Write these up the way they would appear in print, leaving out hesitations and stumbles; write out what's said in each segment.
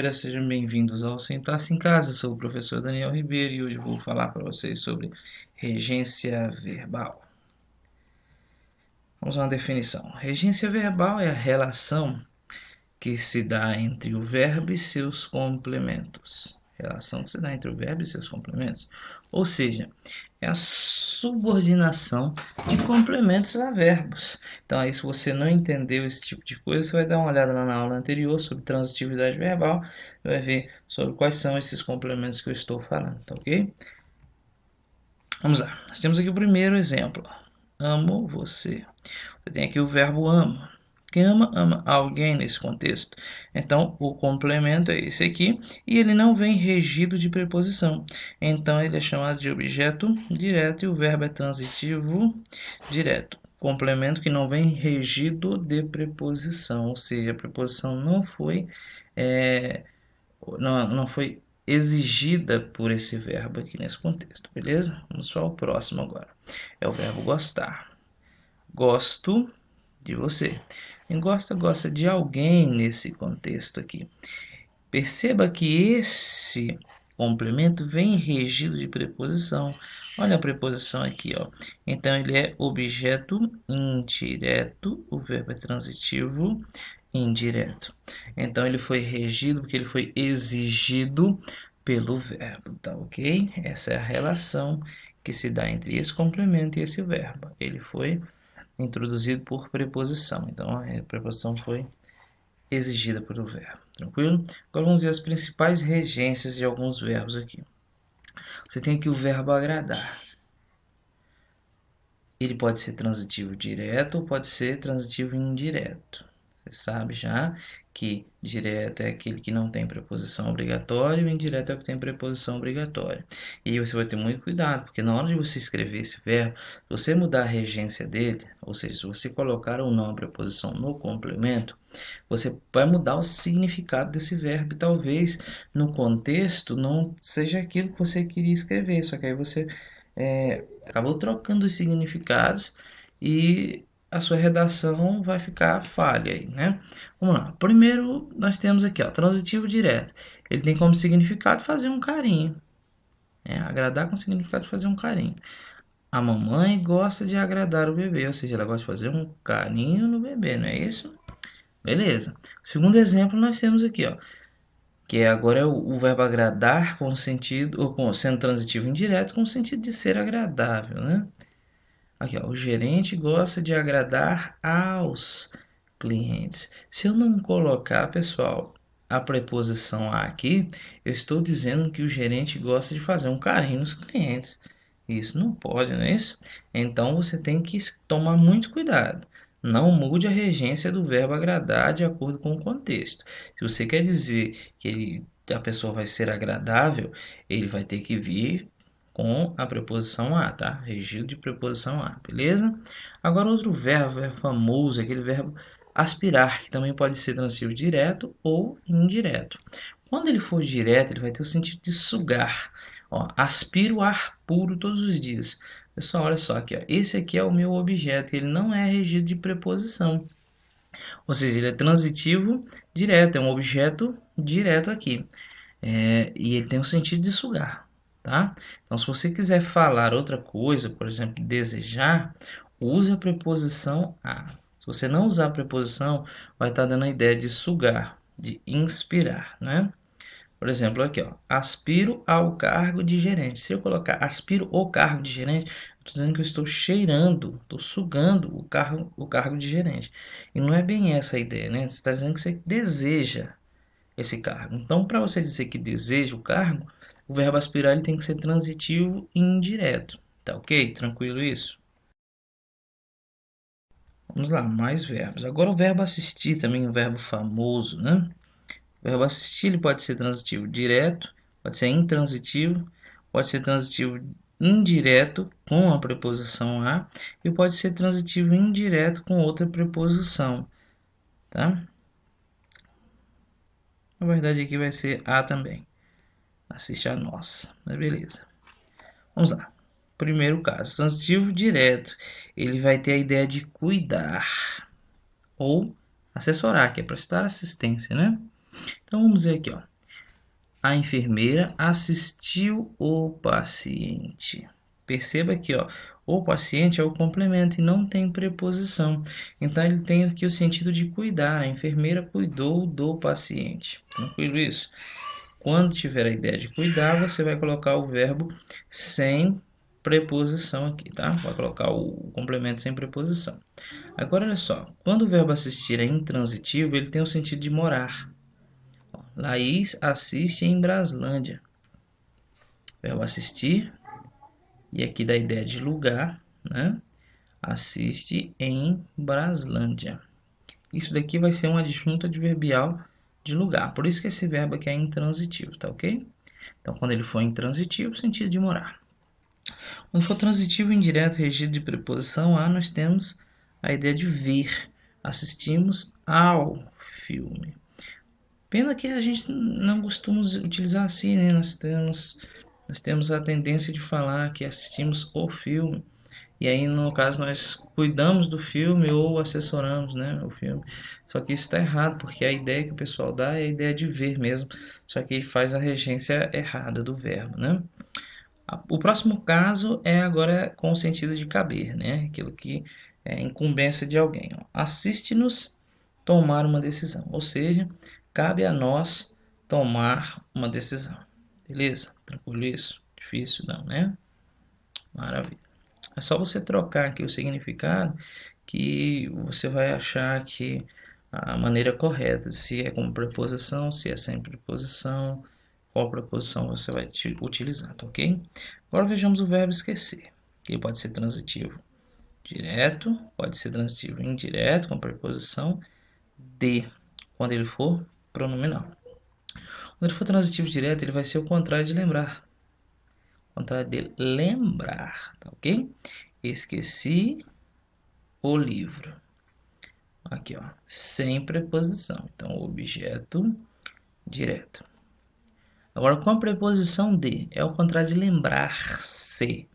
galera, sejam bem-vindos ao Sentar-se em Casa. Eu sou o professor Daniel Ribeiro e hoje vou falar para vocês sobre regência verbal. Vamos a uma definição. Regência verbal é a relação que se dá entre o verbo e seus complementos. Relação que se dá entre o verbo e seus complementos. Ou seja, é a subordinação de complementos a verbos. Então, aí, se você não entendeu esse tipo de coisa, você vai dar uma olhada na aula anterior sobre transitividade verbal e vai ver sobre quais são esses complementos que eu estou falando, tá ok? Vamos lá. Nós temos aqui o primeiro exemplo. Amo você. Você tem aqui o verbo amo. Quem ama, ama alguém nesse contexto. Então, o complemento é esse aqui. E ele não vem regido de preposição. Então, ele é chamado de objeto direto e o verbo é transitivo direto. Complemento que não vem regido de preposição. Ou seja, a preposição não foi exigida por esse verbo aqui nesse contexto. Beleza? Vamos para o próximo agora. É o verbo gostar. Gosto de você. Quem gosta de alguém nesse contexto aqui. Perceba que esse complemento vem regido de preposição. Olha a preposição aqui, ó. Então ele é objeto indireto, o verbo é transitivo indireto. Então ele foi regido porque ele foi exigido pelo verbo, tá ok? Essa é a relação que se dá entre esse complemento e esse verbo. Ele foi introduzido por preposição. Então, a preposição foi exigida pelo verbo. Tranquilo? Agora vamos ver as principais regências de alguns verbos aqui. Você tem aqui o verbo agradar. Ele pode ser transitivo direto ou pode ser transitivo indireto. Você sabe já que direto é aquele que não tem preposição obrigatória e o indireto é o que tem preposição obrigatória. E você vai ter muito cuidado, porque na hora de você escrever esse verbo, se você mudar a regência dele, ou seja, se você colocar ou não a preposição no complemento, você vai mudar o significado desse verbo e talvez no contexto não seja aquilo que você queria escrever, só que aí você acabou trocando os significados e a sua redação vai ficar falha aí, né? Vamos lá. Primeiro nós temos aqui, ó, transitivo direto. Ele tem como significado fazer um carinho, agradar com o significado de fazer um carinho. A mamãe gosta de agradar o bebê, ou seja, ela gosta de fazer um carinho no bebê, não é isso? Beleza. Segundo exemplo nós temos aqui, ó, que agora é o verbo agradar com sentido, ou sendo transitivo indireto, com o sentido de ser agradável, né? Aqui, ó, o gerente gosta de agradar aos clientes. Se eu não colocar, pessoal, a preposição a aqui, eu estou dizendo que o gerente gosta de fazer um carinho nos clientes. Isso não pode, não é isso? Então você tem que tomar muito cuidado. Não mude a regência do verbo agradar de acordo com o contexto. Se você quer dizer que a pessoa vai ser agradável, ele vai ter que vir com a preposição a, tá? Regido de preposição a, beleza? Agora outro verbo famoso, aquele verbo aspirar, que também pode ser transitivo direto ou indireto. Quando ele for direto, ele vai ter o sentido de sugar. Ó, aspiro ar puro todos os dias. Pessoal, olha só aqui, ó. Esse aqui é o meu objeto, ele não é regido de preposição. Ou seja, ele é transitivo direto, é um objeto direto aqui. E ele tem o sentido de sugar, tá? Então, se você quiser falar outra coisa, por exemplo, desejar, use a preposição a. Se você não usar a preposição, vai estar dando a ideia de sugar, de inspirar, né? Por exemplo, aqui, ó, aspiro ao cargo de gerente. Se eu colocar aspiro ao cargo de gerente, estou dizendo que eu estou cheirando, estou sugando o cargo de gerente. E não é bem essa a ideia, né? Você está dizendo que você deseja esse cargo. Então, para você dizer que deseja o cargo, o verbo aspirar ele tem que ser transitivo e indireto. Tá ok? Tranquilo isso? Vamos lá, mais verbos. Agora o verbo assistir também é um verbo famoso, né? O verbo assistir ele pode ser transitivo direto, pode ser intransitivo, pode ser transitivo indireto com a preposição a e pode ser transitivo indireto com outra preposição, tá? Na verdade aqui vai ser a também. Assiste a nós, mas beleza. Vamos lá. Primeiro caso, transitivo direto. Ele vai ter a ideia de cuidar ou assessorar, que é prestar assistência, né? Então vamos ver aqui, ó. A enfermeira assistiu o paciente. Perceba aqui, ó, o paciente é o complemento e não tem preposição. Então ele tem aqui o sentido de cuidar. A enfermeira cuidou do paciente. Tranquilo isso? Quando tiver a ideia de cuidar, você vai colocar o verbo sem preposição aqui, tá? Vai colocar o complemento sem preposição. Agora, olha só. Quando o verbo assistir é intransitivo, ele tem o sentido de morar. Laís assiste em Braslândia. Verbo assistir. E aqui dá a ideia de lugar, né? Assiste em Braslândia. Isso daqui vai ser uma adjunta adverbial de lugar. Por isso que esse verbo aqui é intransitivo, tá ok? Então, quando ele for intransitivo, sentido de morar. Quando for transitivo indireto, regido de preposição a, nós temos a ideia de ver. Assistimos ao filme. Pena que a gente não costuma utilizar assim, né? Nós temos a tendência de falar que assistimos o filme. E aí, no caso, nós cuidamos do filme ou assessoramos, né, o filme. Só que isso está errado, porque a ideia que o pessoal dá é a ideia de ver mesmo. Só que faz a regência errada do verbo, né? O próximo caso é agora com o sentido de caber, né? Aquilo que é incumbência de alguém. Assiste-nos tomar uma decisão. Ou seja, cabe a nós tomar uma decisão. Beleza? Tranquilo isso? Difícil não, né? Maravilha. É só você trocar aqui o significado que você vai achar que a maneira correta, se é com preposição, se é sem preposição, qual preposição você vai utilizar, tá ok? Agora vejamos o verbo esquecer, que pode ser transitivo direto, pode ser transitivo indireto com preposição de, quando ele for pronominal. Quando ele for transitivo direto, ele vai ser o contrário de lembrar. O contrário de lembrar, tá ok? Esqueci o livro. Aqui, ó, sem preposição. Então, objeto direto. Agora, com a preposição de, é o contrário de lembrar-se.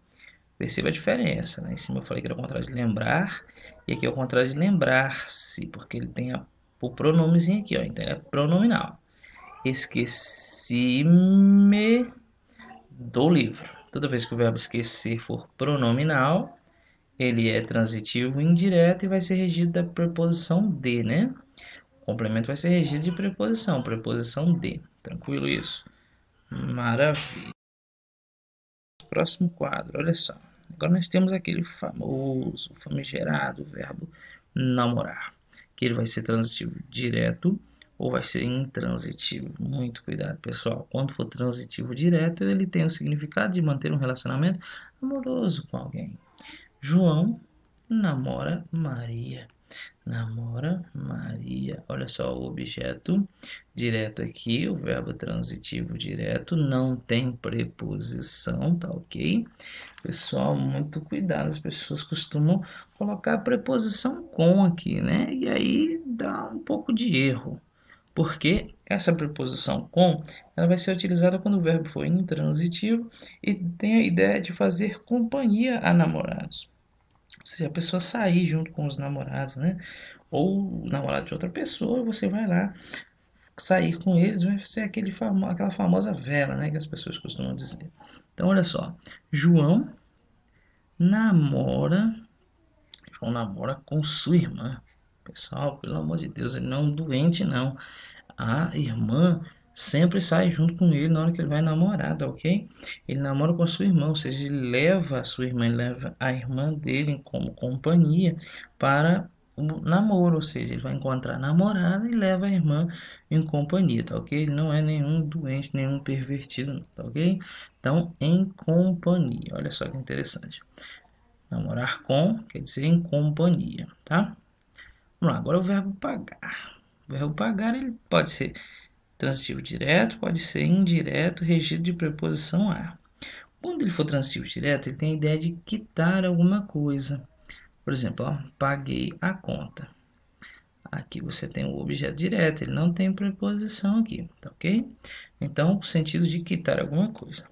Perceba a diferença, né? Em cima eu falei que era o contrário de lembrar, e aqui é o contrário de lembrar-se, porque ele tem o pronomezinho aqui, ó, então é pronominal. Esqueci-me do livro. Toda vez que o verbo esquecer for pronominal, ele é transitivo indireto e vai ser regido da preposição de, né? O complemento vai ser regido de preposição de. Tranquilo isso? Maravilha. Próximo quadro, olha só. Agora nós temos aquele famoso, famigerado verbo namorar, que ele vai ser transitivo direto ou vai ser intransitivo. Muito cuidado, pessoal. Quando for transitivo direto, ele tem o significado de manter um relacionamento amoroso com alguém. João namora Maria. Namora Maria. Olha só o objeto direto aqui, o verbo transitivo direto, não tem preposição, tá ok? Pessoal, muito cuidado, as pessoas costumam colocar a preposição com aqui, né? E aí dá um pouco de erro. Porque essa preposição com, ela vai ser utilizada quando o verbo for intransitivo e tem a ideia de fazer companhia a namorados. Ou seja, a pessoa sair junto com os namorados, né? Ou o namorado de outra pessoa, você vai lá sair com eles, vai ser aquela famosa vela, né? Que as pessoas costumam dizer. Então, olha só. Namora, João namora com sua irmã. Pessoal, pelo amor de Deus, ele não é um doente, não. A irmã sempre sai junto com ele na hora que ele vai namorar, tá ok? Ele namora com a sua irmã, ou seja, ele leva a sua irmã, ele leva a irmã dele como companhia para o namoro, ou seja, ele vai encontrar a namorada e leva a irmã em companhia, tá ok? Ele não é nenhum doente, nenhum pervertido, tá ok? Então, em companhia, olha só que interessante. Namorar com quer dizer em companhia, tá? Vamos lá, agora o verbo pagar. O verbo pagar ele pode ser transitivo direto, pode ser indireto, regido de preposição a. Quando ele for transitivo direto, ele tem a ideia de quitar alguma coisa. Por exemplo, ó, paguei a conta. Aqui você tem o objeto direto, ele não tem preposição aqui, tá ok? Então, o sentido de quitar alguma coisa.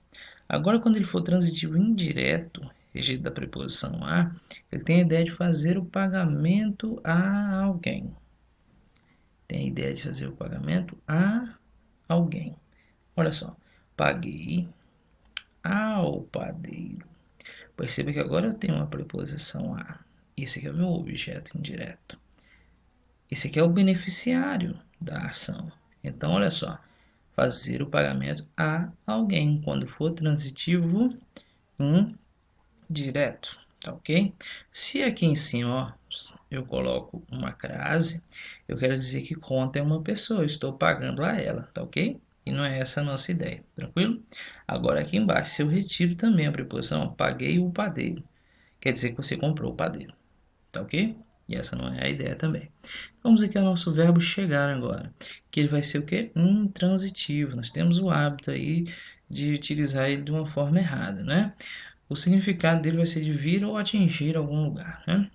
Agora, quando ele for transitivo indireto, regido da preposição a, ele tem a ideia de fazer o pagamento a alguém. Tem a ideia de fazer o pagamento a alguém. Olha só, paguei ao padeiro. Perceba que agora eu tenho uma preposição a. Esse aqui é o meu objeto indireto. Esse aqui é o beneficiário da ação. Então, olha só, fazer o pagamento a alguém quando for transitivo indireto, tá ok? Se aqui em cima, ó, eu coloco uma crase, eu quero dizer que conta é uma pessoa, eu estou pagando a ela, tá ok? E não é essa a nossa ideia, tranquilo? Agora aqui embaixo, se eu retiro também a preposição, paguei o padeiro, quer dizer que você comprou o padeiro, tá ok? E essa não é a ideia também. Vamos aqui ao nosso verbo chegar agora, que ele vai ser o quê? Intransitivo. Nós temos o hábito aí de utilizar ele de uma forma errada, né? O significado dele vai ser de vir ou atingir algum lugar, né?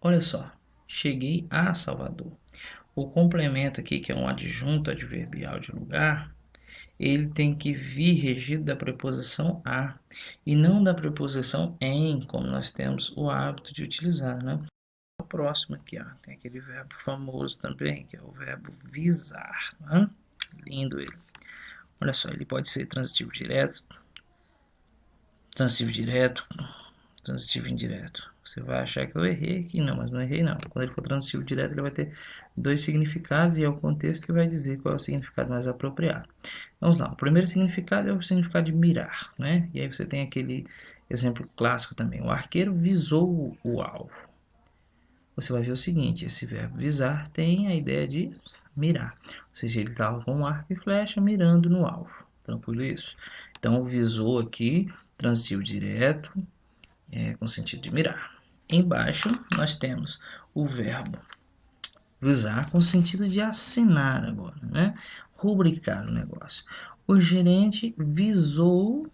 Olha só, cheguei a Salvador. O complemento aqui, que é um adjunto adverbial de lugar, ele tem que vir regido da preposição a e não da preposição em, como nós temos o hábito de utilizar, né? O próximo aqui, ó, tem aquele verbo famoso também, que é o verbo visar, né? Lindo ele. Olha só, ele pode ser transitivo direto, transitivo indireto. Você vai achar que eu errei aqui, não, mas não errei não. Quando ele for transitivo direto, ele vai ter dois significados e é o contexto que vai dizer qual é o significado mais apropriado. Vamos lá, o primeiro significado é o significado de mirar, né? E aí você tem aquele exemplo clássico também. O arqueiro visou o alvo. Você vai ver o seguinte, esse verbo visar tem a ideia de mirar. Ou seja, ele estava com um arco e flecha mirando no alvo. Tranquilo isso? Então, visou aqui, transitivo direto, com sentido de mirar. Embaixo, nós temos o verbo visar com sentido de assinar agora, né? Rubricar o negócio. O gerente visou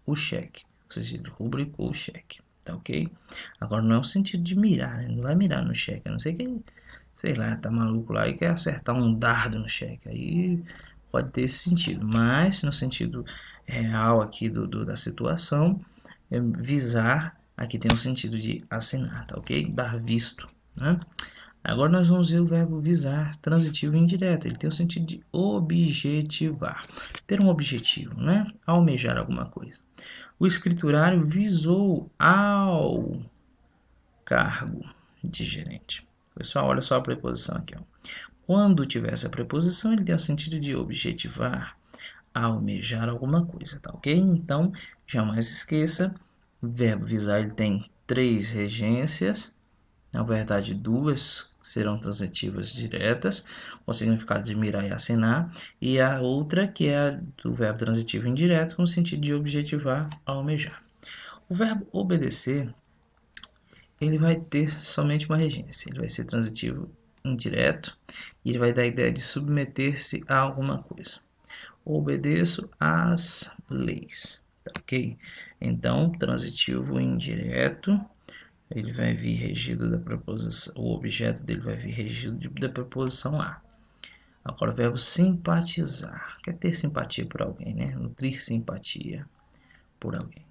o cheque, ou seja, ele rubricou o cheque, tá ok? Agora não é o sentido de mirar, né? Não vai mirar no cheque, a não ser que, sei lá, tá maluco lá e quer acertar um dardo no cheque, aí pode ter esse sentido, mas no sentido real aqui da situação, visar, aqui tem o sentido de assinar, tá ok? Dar visto, né? Agora nós vamos ver o verbo visar, transitivo e indireto. Ele tem o sentido de objetivar, ter um objetivo, né? Almejar alguma coisa. O escriturário visou ao cargo de gerente. Pessoal, olha só a preposição aqui, ó. Quando tiver essa preposição, ele tem o sentido de objetivar, almejar alguma coisa, tá ok? Então, jamais esqueça, o verbo visar ele tem 3 regências, na verdade 2 serão transitivas diretas, com o significado de mirar e acenar, e a outra que é a do verbo transitivo indireto, com o sentido de objetivar, almejar. O verbo obedecer, ele vai ter somente uma regência, ele vai ser transitivo indireto, e ele vai dar a ideia de submeter-se a alguma coisa. Obedeço às leis, tá ok? Então, transitivo indireto, ele vai vir regido da preposição, o objeto dele vai vir regido da preposição a. Agora, o verbo simpatizar, quer ter simpatia por alguém, né? Nutrir simpatia por alguém.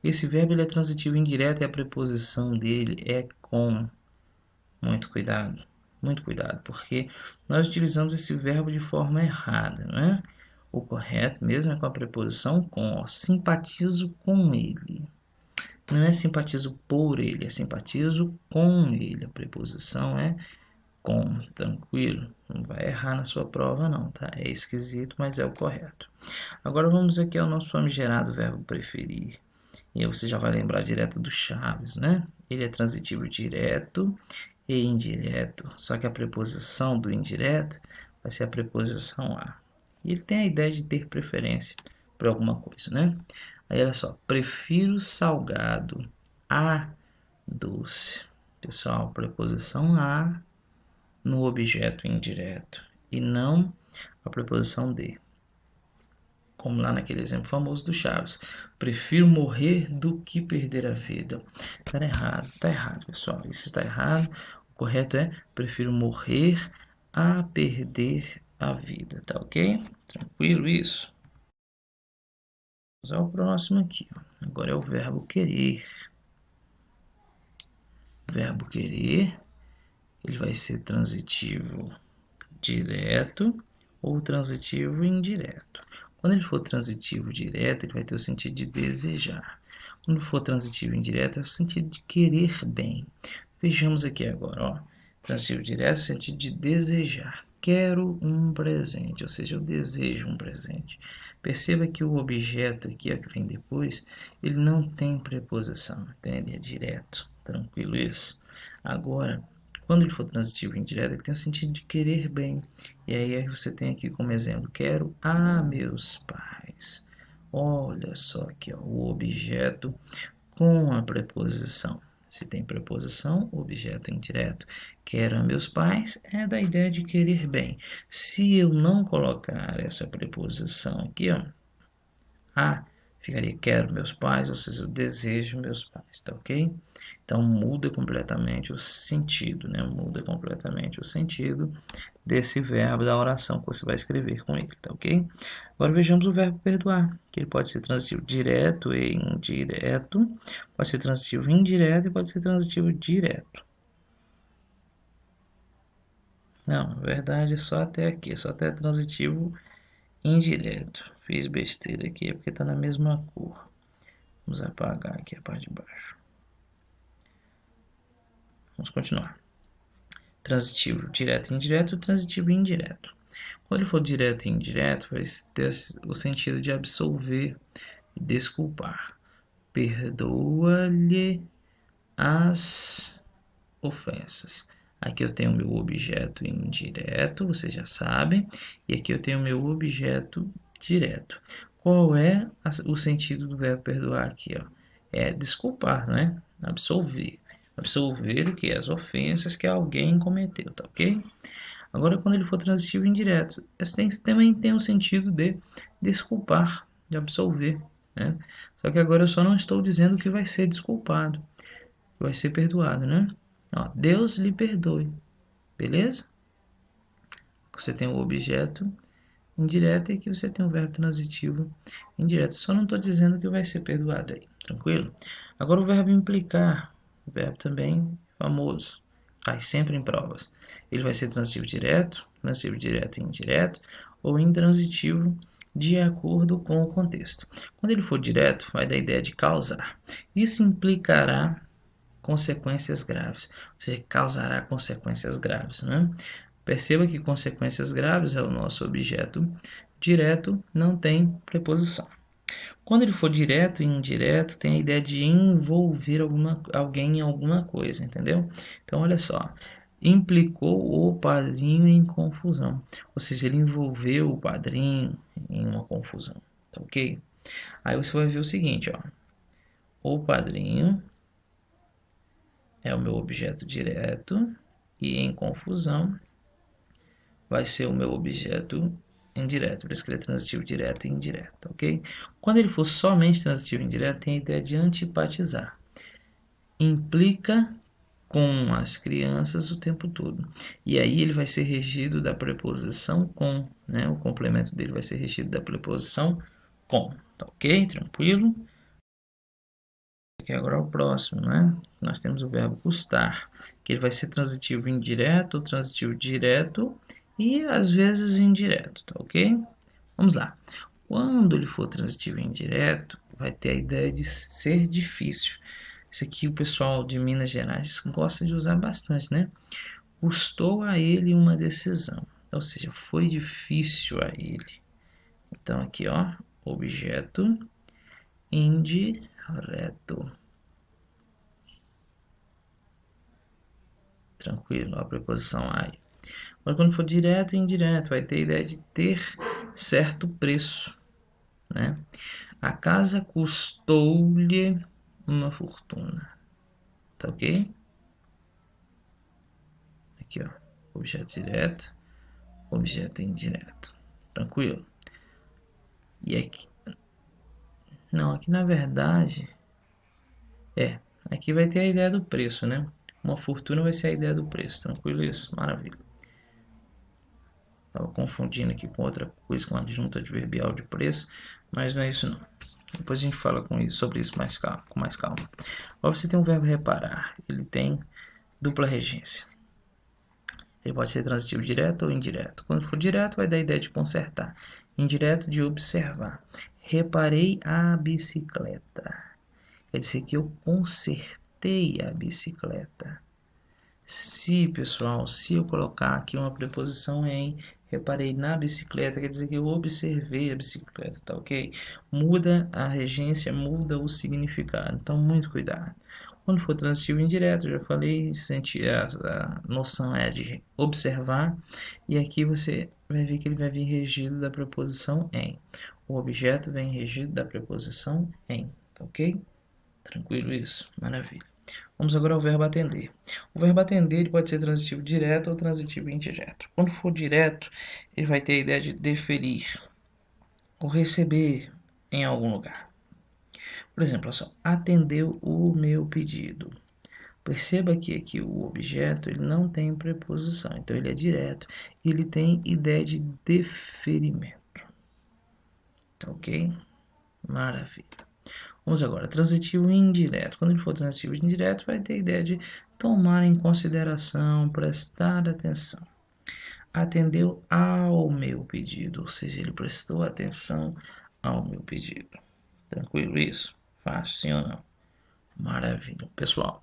Esse verbo ele é transitivo indireto e a preposição dele é com. Muito cuidado, porque nós utilizamos esse verbo de forma errada, né? O correto mesmo é com a preposição com, ó, simpatizo com ele. Não é simpatizo por ele, é simpatizo com ele. A preposição é com, tranquilo? Não vai errar na sua prova não, tá? É esquisito, mas é o correto. Agora vamos aqui ao nosso famigerado verbo preferir. E aí você já vai lembrar direto do Chaves, né? Ele é transitivo direto e indireto, só que a preposição do indireto vai ser a preposição a. E ele tem a ideia de ter preferência por alguma coisa, né? Aí olha só, prefiro salgado a doce. Pessoal, preposição a no objeto indireto e não a preposição de. Como lá naquele exemplo famoso do Chaves. Prefiro morrer do que perder a vida. Tá errado, pessoal. Isso está errado. O correto é prefiro morrer a perder a vida, tá ok? Tranquilo isso? Vamos ao próximo aqui, ó. Agora é o verbo querer. Verbo querer, ele vai ser transitivo direto, ou transitivo indireto. Quando ele for transitivo direto, ele vai ter o sentido de desejar. Quando for transitivo indireto, é o sentido de querer bem. Vejamos aqui agora, ó. Transitivo direto é o sentido de desejar. Quero um presente, ou seja, eu desejo um presente. Perceba que o objeto aqui, ó, que vem depois, ele não tem preposição, entende? É direto, tranquilo isso? Agora, quando ele for transitivo indireto, ele tem o sentido de querer bem. E aí você tem aqui como exemplo, quero a meus pais. Olha só aqui, ó, o objeto com a preposição. Se tem preposição, objeto indireto. Quero a meus pais é da ideia de querer bem. Se eu não colocar essa preposição aqui, ó, a, ficaria quero meus pais, ou seja, eu desejo meus pais, tá ok? Então muda completamente o sentido, né? Muda completamente o sentido desse verbo da oração que você vai escrever com ele, tá ok? Agora vejamos o verbo perdoar, que ele pode ser transitivo direto e indireto, pode ser transitivo indireto e pode ser transitivo direto. Não, na verdade é só até aqui, é só até transitivo indireto. Fiz besteira aqui, é porque está na mesma cor. Vamos apagar aqui a parte de baixo. Vamos continuar. Transitivo direto e indireto, transitivo e indireto. Quando ele for direto e indireto, vai ter o sentido de absolver e desculpar. Perdoa-lhe as ofensas. Aqui eu tenho o meu objeto indireto, vocês já sabem, e aqui eu tenho o meu objeto direto. Qual é o sentido do verbo perdoar aqui? Ó? É desculpar, né? Absolver. Absolver o que? As ofensas que alguém cometeu, tá ok? Agora, quando ele for transitivo indireto, esse também tem o sentido de desculpar, de absolver, né? Só que agora eu só não estou dizendo que vai ser desculpado, que vai ser perdoado, né? Ó, Deus lhe perdoe, beleza? Você tem o objeto indireto e aqui você tem o verbo transitivo indireto. Só não estou dizendo que vai ser perdoado aí, tranquilo? Agora o verbo implicar, o verbo também famoso, cai sempre em provas. Ele vai ser transitivo direto e indireto, ou intransitivo de acordo com o contexto. Quando ele for direto, vai dar a ideia de causar. Isso implicará consequências graves, ou seja, causará consequências graves, né? Perceba que consequências graves é o nosso objeto direto, não tem preposição. Quando ele for direto e indireto, tem a ideia de envolver alguém em alguma coisa, entendeu? Então, olha só, implicou o padrinho em confusão, ou seja, ele envolveu o padrinho em uma confusão, tá ok? Aí você vai ver o seguinte, ó, o padrinho é o meu objeto direto e em confusão vai ser o meu objeto indireto, por isso que ele é transitivo direto e indireto, ok? Quando ele for somente transitivo indireto, tem a ideia de antipatizar. Implica com as crianças o tempo todo. E aí ele vai ser regido da preposição com, né? O complemento dele vai ser regido da preposição com, tá ok? Tranquilo? Aqui agora é o próximo, né? Nós temos o verbo custar, que ele vai ser transitivo indireto, transitivo direto e às vezes indireto, tá ok? Vamos lá. Quando ele for transitivo indireto, vai ter a ideia de ser difícil. Isso aqui o pessoal de Minas Gerais gosta de usar bastante, né? Custou a ele uma decisão, ou seja, foi difícil a ele. Então aqui, ó, objeto indireto. Tranquilo, a preposição I. Agora, quando for direto e indireto, vai ter a ideia de ter certo preço, né? A casa custou-lhe uma fortuna, tá ok? Aqui, ó, objeto direto, objeto indireto, tranquilo? E aqui, não, aqui na verdade, aqui vai ter a ideia do preço, né? Uma fortuna vai ser a ideia do preço, tranquilo isso? Maravilha. Estava confundindo aqui com outra coisa, com a adjunta adverbial de preço, mas não é isso não. Depois a gente fala sobre isso com mais calma. Agora você tem o verbo reparar, ele tem dupla regência. Ele pode ser transitivo direto ou indireto. Quando for direto, vai dar a ideia de consertar. Indireto, de observar. Reparei a bicicleta. Quer dizer que eu consertei a bicicleta. Se, pessoal, se eu colocar aqui uma preposição em, reparei na bicicleta, quer dizer que eu observei a bicicleta, tá ok? Muda a regência, muda o significado. Então, muito cuidado. Quando for transitivo indireto, eu já falei, a noção é de observar, e aqui você vai ver que ele vai vir regido da preposição em. O objeto vem regido da preposição em, tá ok? Tranquilo isso? Maravilha. Vamos agora ao verbo atender. O verbo atender ele pode ser transitivo direto ou transitivo indireto. Quando for direto, ele vai ter a ideia de deferir ou receber em algum lugar. Por exemplo, olha só, atendeu o meu pedido. Perceba que aqui o objeto ele não tem preposição, então ele é direto. Ele tem ideia de deferimento. Tá ok? Maravilha. Vamos agora, transitivo indireto. Quando ele for transitivo indireto, vai ter a ideia de tomar em consideração, prestar atenção. Atendeu ao meu pedido, ou seja, ele prestou atenção ao meu pedido. Tranquilo isso? Fácil, sim ou não? Maravilha. Pessoal,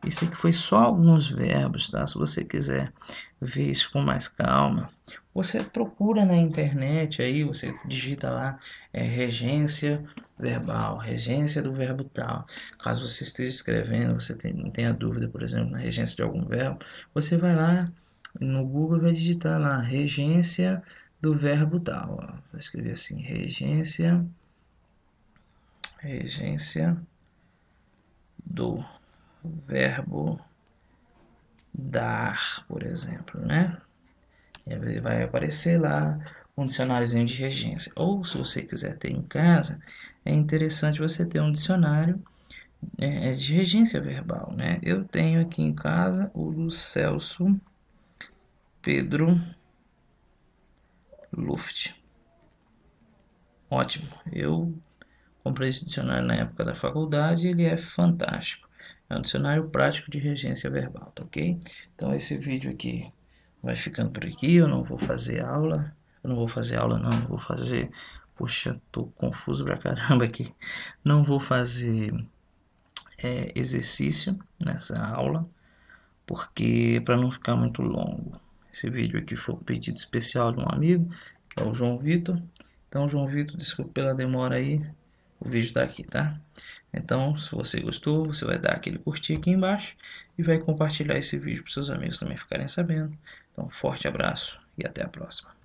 isso aqui foi só alguns verbos, tá? Se você quiser ver isso com mais calma, você procura na internet aí, você digita lá regência verbal, regência do verbo tal. Caso você esteja escrevendo, você tenha dúvida, por exemplo, na regência de algum verbo, você vai lá no Google e vai digitar lá regência do verbo tal. Ó. Vai escrever assim, regência do verbo dar, por exemplo, né? E vai aparecer lá um dicionáriozinho de regência. Ou se você quiser ter em casa, é interessante você ter um dicionário de regência verbal, né? Eu tenho aqui em casa o do Celso Pedro Luft. Ótimo. Eu comprei esse dicionário na época da faculdade e ele é fantástico. É um dicionário prático de regência verbal, tá ok? Então esse vídeo aqui vai ficando por aqui. Eu não vou fazer aula. Eu não vou fazer aula não, eu vou fazer... Poxa, tô confuso pra caramba aqui. Não vou fazer exercício nessa aula, porque para não ficar muito longo. Esse vídeo aqui foi um pedido especial de um amigo, que é o João Vitor. Então, João Vitor, desculpa pela demora aí. O vídeo está aqui, tá? Então, se você gostou, você vai dar aquele curtir aqui embaixo e vai compartilhar esse vídeo para seus amigos também ficarem sabendo. Então, forte abraço e até a próxima.